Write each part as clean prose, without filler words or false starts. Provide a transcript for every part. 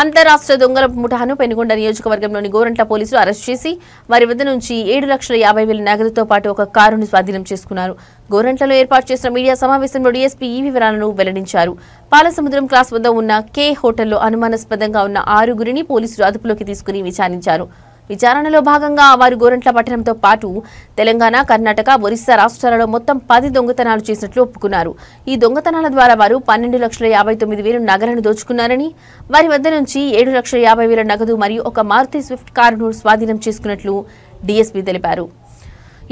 అంతరాష్ట్ర దొంగల ముఠాను పెనుగొండ నియోజకవర్గంలోని గోరంట్ల పోలీసులు అరెస్ట్ చేసి వారి వద్ద నుంచి 7,50,000 నగదుతో పాటు ఒక కారును స్వాధీనం చేసుకున్నారు. గోరంట్లలో ఏర్పాటు చేసిన మీడియా సమావేశంలో డీఎస్పీ ఈ వివరాలను వెల్లడించారు. పాలసముద్రం క్రాస్ వద్ద ఉన్న కే హోటల్లో అనుమానాస్పదంగా ఉన్న 6గురిని పోలీసులు అదుపులోకి తీసుకుని విచారించారు. విచారణలో భాగంగా వారు గోరంట్ల పట్టణంతో పాటు తెలంగాణ, కర్ణాటక, ఒరిస్సా రాష్ట్రాలలో మొత్తం 10 దొంగతనాలు చేసినట్లు ఒప్పుకున్నారు. ఈ దొంగతనాల ద్వారా వారు 12,59,000 నగలను దోచుకున్నారని, వారి వద్ద నుంచి 7,50,000 నగదు మరియు ఒక మారుతి స్విఫ్ట్ కారును స్వాధీనం చేసుకున్నట్లు డీఎస్పీ తెలిపారు.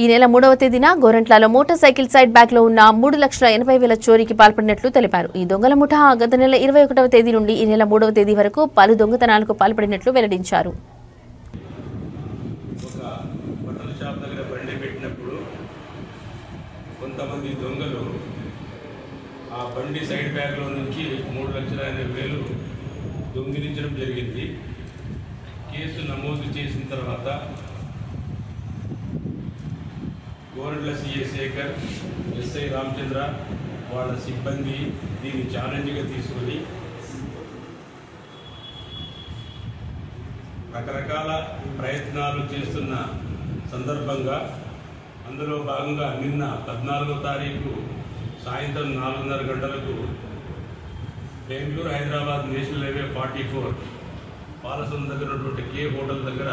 ఈ నెల 3వ తేదీన గోరంట్లలో మోటార్ సైకిల్ సైడ్ బ్యాగ్ లో ఉన్న 3,80,000 చోరీకి పాల్పడినట్లు తెలిపారు. ఈ దొంగల ముఠా గత నెల 21వ తేదీ నుండి ఈ నెల 3వ తేదీ వరకు పలు దొంగతనాలకు పాల్పడినట్లు వెల్లడించారు. షాప్ దగ్గర బండి పెట్టినప్పుడు కొంతమంది దొంగలు ఆ బండి సైడ్ బ్యాగ్లో నుంచి 3,80,000 దొంగిలించడం జరిగింది. కేసు నమోదు చేసిన తర్వాత గోరంట్ల సిఐ శేఖర్, ఎస్ఐ రామచంద్ర వాళ్ళ సిబ్బంది దీన్ని ఛాలెంజ్గా తీసుకొని రకరకాల ప్రయత్నాలు చేస్తున్న సందర్భంగా అందులో భాగంగా నిన్న 14వ తారీఖు సాయంత్రం 4:30 గంటలకు బెంగళూరు హైదరాబాద్ నేషనల్ హైవే 44 పాలసముద్రం దగ్గర ఉన్నటువంటి కే హోటల్ దగ్గర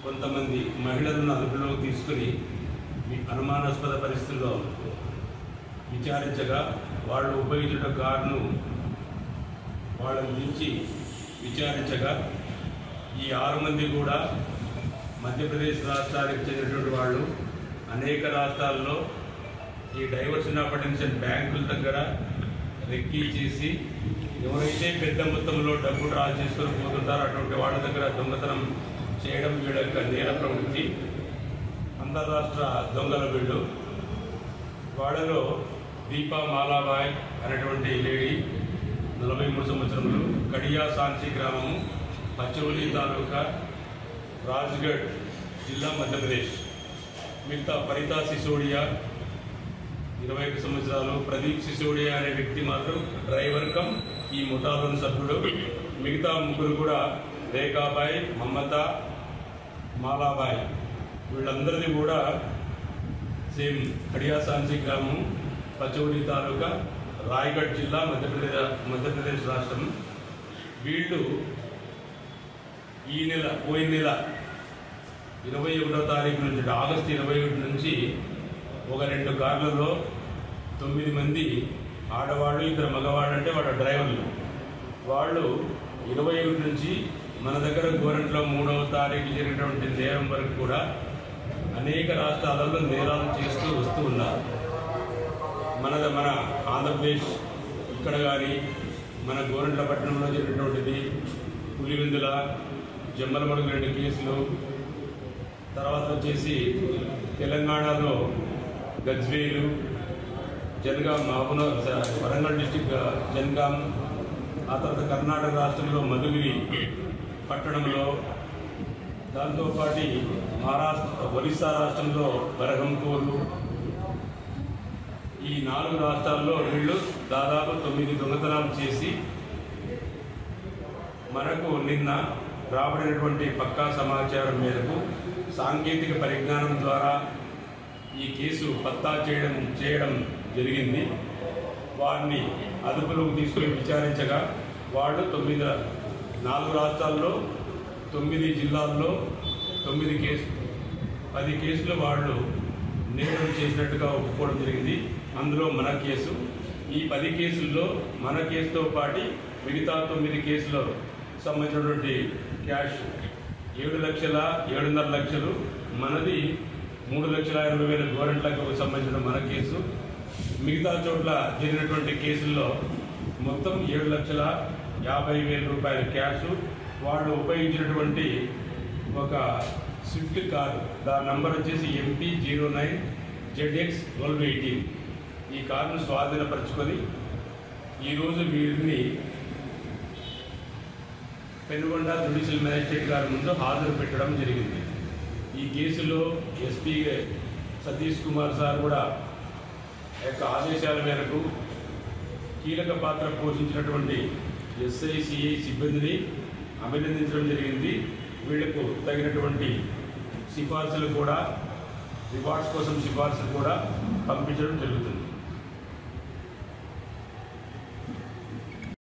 కొంతమంది మహిళలను అదుపులోకి తీసుకుని అనుమానాస్పద పరిస్థితుల్లో విచారించగా వాళ్ళు ఉపయోగించిన కారును వాళ్ళని దించి విచారించగా ఈ 6 మంది కూడా మధ్యప్రదేశ్ రాష్ట్రానికి చెందినటువంటి వాళ్ళు అనేక రాష్ట్రాల్లో ఈ డైవర్షన్ ఆఫ్ అటెన్షన్ బ్యాంకుల దగ్గర రెక్కీ చేసి ఎవరైతే పెద్ద మొత్తంలో డబ్బు డ్రా చేసుకొని పోతుంటారో అటువంటి వాళ్ళ దగ్గర దొంగతనం చేయడం వీళ్ళ యొక్క నేర ప్రవృత్తి. అంతర్రాష్ట్ర దొంగల వీళ్ళు. వాళ్ళలో దీపా మాలాబాయ్ అనేటువంటి లేడీ 43 సంవత్సరములు, కడియా సాంచి గ్రామము, పచ్చౌలి తాలూకా, రాజ్గఢ్ జిల్లా, మధ్యప్రదేశ్. మిగతా ఫరితా సిసోడియా 21 సంవత్సరాలు, ప్రదీప్ సిసోడియా అనే వ్యక్తి మాత్రం డ్రైవర్ కమ్ ఈ ముఠాలోని సభ్యుడు. మిగతా ముగ్గురు కూడా రేఖాబాయ్, మమతా, మాలాబాయ్ వీళ్ళందరిది కూడా సేమ్ కడియా సాంచి గ్రామం, పచౌలి తాలూకా, రాయ్గఢ్ జిల్లా, మధ్యప్రదేశ్ రాష్ట్రం. వీళ్ళు పోయిన నెల 21వ తారీఖు నుంచి ఆగస్టు 21 నుంచి ఒక 2 కార్లలో 9 మంది ఆడవాళ్ళు, 2 మగవాళ్ళు అంటే వాళ్ళ డ్రైవర్లు. వాళ్ళు 21 నుంచి మన దగ్గర గోరంట్లో 3వ తారీఖు జరిగినటువంటి నేరం వరకు కూడా అనేక రాష్ట్రాలలో నేరాలు చేస్తూ వస్తూ ఉన్నారు. మన ఆంధ్రప్రదేశ్ ఇక్కడ కానీ మన గోరంట్ల పట్టణంలో జరిగినటువంటిది పులివెందుల, జమ్మలమడుగు 2 కేసులు, తర్వాత వచ్చేసి తెలంగాణలో గజ్వేలు, జనగాం, వరంగల్ డిస్టిక్ జనగాం, ఆ తర్వాత కర్ణాటక రాష్ట్రంలో మధుగిరి పట్టణంలో, దాంతోపాటు ఒరిస్సా రాష్ట్రంలో బరహంపూరు. ఈ 4 రాష్ట్రాల్లో వీళ్ళు దాదాపు 9 దొంగతనాలు చేసి మనకు నిన్న రాబడినటువంటి పక్కా సమాచారం మేరకు సాంకేతిక పరిజ్ఞానం ద్వారా ఈ కేసు పత్తా చేయడం జరిగింది. వారిని అదుపులోకి తీసుకుని విచారించగా వాళ్ళు 4 రాష్ట్రాల్లో 9 జిల్లాల్లో 10 కేసులు వాళ్ళు నేరం చేసినట్టుగా ఒప్పుకోవడం జరిగింది. అందులో మన కేసు. ఈ 10 కేసుల్లో మన కేసుతో పాటు మిగతా 9 కేసులో సంబంధించినటువంటి క్యాష్ 7,00,000 మనది 3,80,000 గోరంట్లకు సంబంధించిన మన కేసు. మిగతా చోట్ల జరిగినటువంటి కేసుల్లో మొత్తం 7,50,000 క్యాష్. వాళ్ళు ఉపయోగించినటువంటి ఒక స్విఫ్ట్ కార్, దాని నంబర్ వచ్చేసి MP09ZX1218. ఈ కారును స్వాధీనపరుచుకొని ఈరోజు వీరిని పెనుగొండ జ్యుడిషియల్ మేజిస్ట్రేట్ గారి ముందు హాజరు పెట్టడం జరిగింది. ఈ కేసులో ఎస్పీ సతీష్ కుమార్ సార్ కూడా యొక్క ఆదేశాల మేరకు కీలక పాత్ర పోషించినటువంటి ఎస్ఐ సిఐ సిబ్బందిని అభినందించడం జరిగింది. వీళ్లకు తగినటువంటి సిఫార్సులు కూడా రివార్డ్స్ కోసం సిఫార్సులు కూడా పంపించడం జరుగుతుంది.